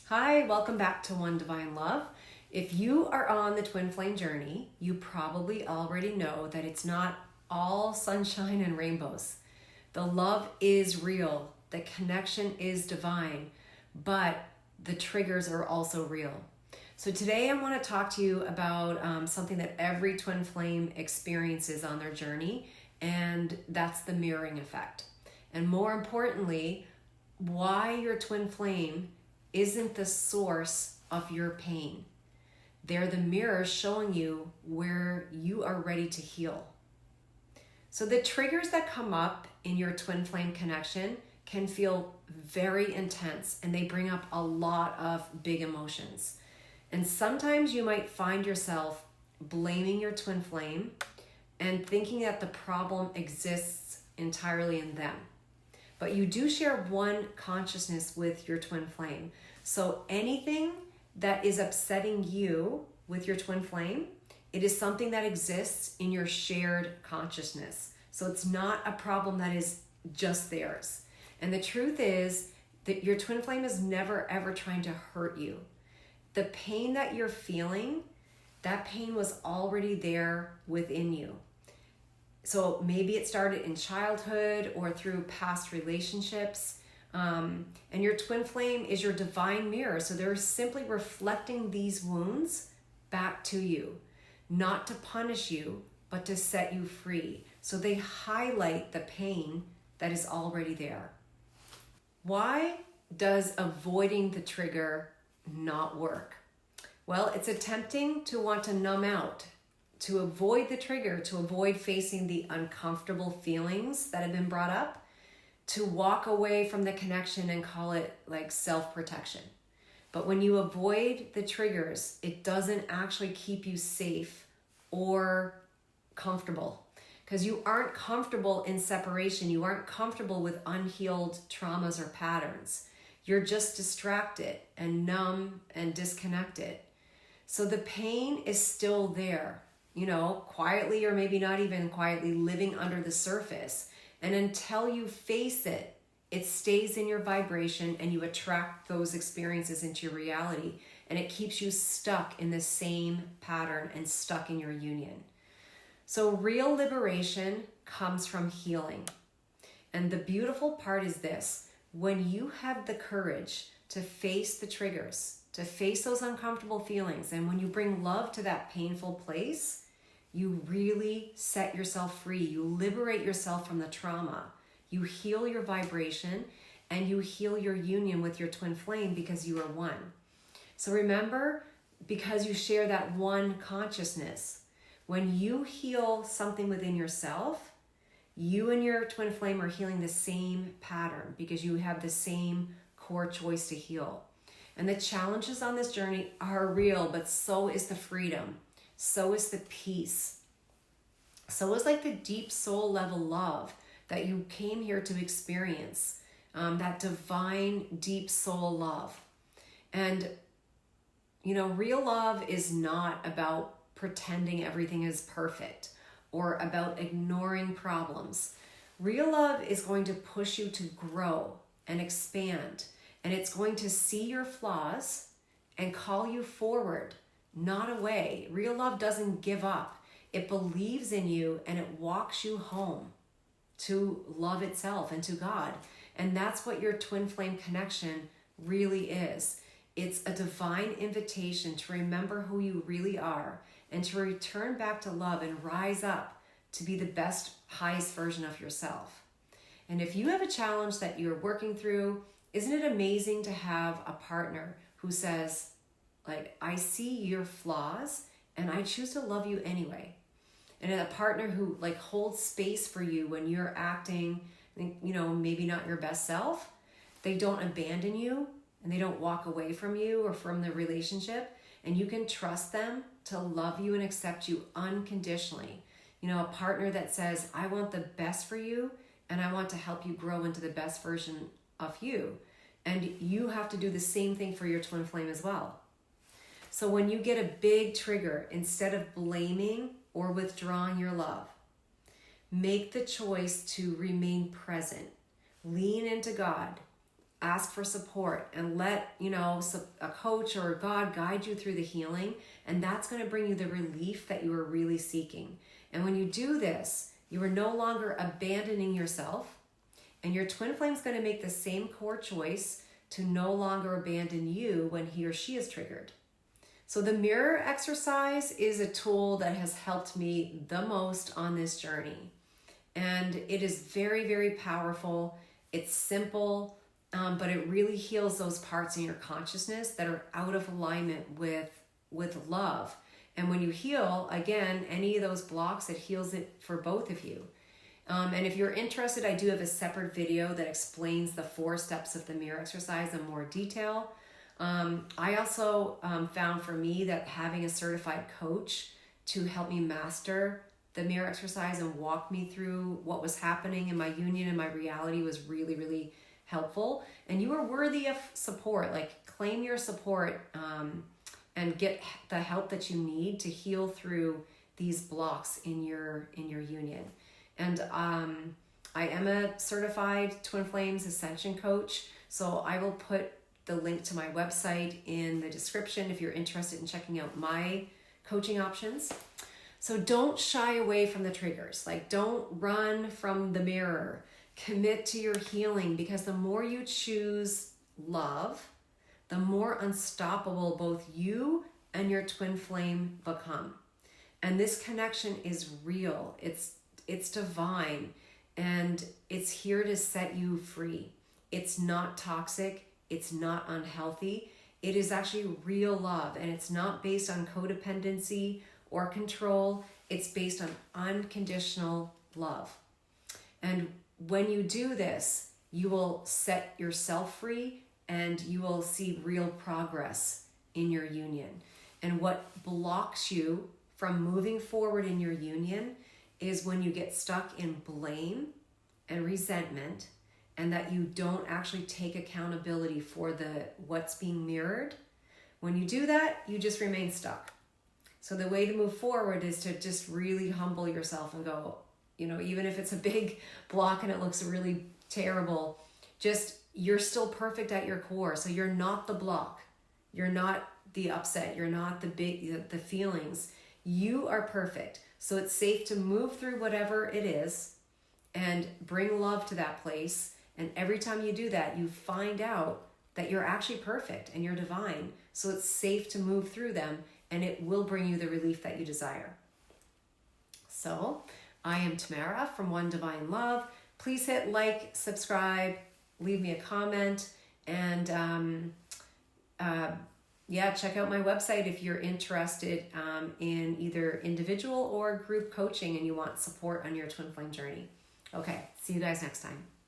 Hi, welcome back to One Divine Love. If you are on the twin flame journey, you probably already know that it's not all sunshine and rainbows. The love is real, the connection is divine, but the triggers are also real. So today I want to talk to you about something that every twin flame experiences on their journey, and that's the mirroring effect. And more importantly, why your twin flame isn't the source of your pain. They're the mirror showing you where you are ready to heal. So the triggers that come up in your twin flame connection can feel very intense, and they bring up a lot of big emotions. And sometimes you might find yourself blaming your twin flame and thinking that the problem exists entirely in them. But you do share one consciousness with your twin flame. So anything that is upsetting you with your twin flame, it is something that exists in your shared consciousness. So it's not a problem that is just theirs. And the truth is that your twin flame is never ever trying to hurt you. The pain that you're feeling, that pain was already there within you. So maybe it started in childhood or through past relationships. And your twin flame is your divine mirror. So they're simply reflecting these wounds back to you, not to punish you, but to set you free. So they highlight the pain that is already there. Why does avoiding the trigger not work? Well, it's attempting to want to numb out, to avoid the trigger, to avoid facing the uncomfortable feelings that have been brought up, to walk away from the connection and call it like self-protection. But when you avoid the triggers, it doesn't actually keep you safe or comfortable, because you aren't comfortable in separation. You aren't comfortable with unhealed traumas or patterns. You're just distracted and numb and disconnected. So the pain is still there, quietly or maybe not even quietly, living under the surface. And until you face it, it stays in your vibration and you attract those experiences into your reality. And it keeps you stuck in the same pattern and stuck in your union. So real liberation comes from healing. And the beautiful part is this: when you have the courage to face the triggers, to face those uncomfortable feelings, and when you bring love to that painful place, you really set yourself free. You liberate yourself from the trauma. You heal your vibration and you heal your union with your twin flame because you are one. So remember, because you share that one consciousness, when you heal something within yourself, you and your twin flame are healing the same pattern because you have the same core choice to heal. And the challenges on this journey are real, but so is the freedom. So is the peace. So is like the deep soul level love that you came here to experience, that divine deep soul love. And, real love is not about pretending everything is perfect or about ignoring problems. Real love is going to push you to grow and expand, and it's going to see your flaws and call you forward, not away. Real love doesn't give up. It believes in you and it walks you home to love itself and to God. And that's what your twin flame connection really is. It's a divine invitation to remember who you really are and to return back to love and rise up to be the best, highest version of yourself. And if you have a challenge that you're working through, isn't it amazing to have a partner who says, I see your flaws and I choose to love you anyway. And a partner who holds space for you when you're acting, maybe not your best self. They don't abandon you and they don't walk away from you or from the relationship. And you can trust them to love you and accept you unconditionally. A partner that says, I want the best for you and I want to help you grow into the best version of you. And you have to do the same thing for your twin flame as well. So when you get a big trigger, instead of blaming or withdrawing your love, make the choice to remain present. Lean into God. ask for support and let, a coach or God guide you through the healing. And that's going to bring you the relief that you are really seeking. And when you do this, you are no longer abandoning yourself, and your twin flame is going to make the same core choice to no longer abandon you when he or she is triggered. So the mirror exercise is a tool that has helped me the most on this journey. And it is very, very powerful. It's simple, but it really heals those parts in your consciousness that are out of alignment with love. And when you heal, again, any of those blocks, it heals it for both of you. And if you're interested, I do have a separate video that explains the 4 steps of the mirror exercise in more detail. I also found for me that having a certified coach to help me master the mirror exercise and walk me through what was happening in my union and my reality was really, really helpful. And you are worthy of support. Like, claim your support and get the help that you need to heal through these blocks in your union. And I am a certified Twin Flames Ascension coach, so I will put the link to my website in the description if you're interested in checking out my coaching options. So don't shy away from the triggers. Like, don't run from the mirror. Commit to your healing, because the more you choose love, the more unstoppable both you and your twin flame become. And this connection is real. It's divine, and it's here to set you free. It's not toxic. It's not unhealthy. It is actually real love, and it's not based on codependency or control. It's based on unconditional love. And when you do this, you will set yourself free, and you will see real progress in your union. And what blocks you from moving forward in your union is when you get stuck in blame and resentment, and that you don't actually take accountability for what's being mirrored. When you do that, you just remain stuck. So the way to move forward is to just really humble yourself and go, even if it's a big block and it looks really terrible, you're still perfect at your core. So you're not the block. You're not the upset. You're not the feelings. You are perfect. So it's safe to move through whatever it is and bring love to that place. And every time you do that, you find out that you're actually perfect and you're divine. So it's safe to move through them, and it will bring you the relief that you desire. So I am Tamara from One Divine Love. Please hit like, subscribe, leave me a comment, and check out my website if you're interested in either individual or group coaching and you want support on your twin flame journey. Okay, see you guys next time.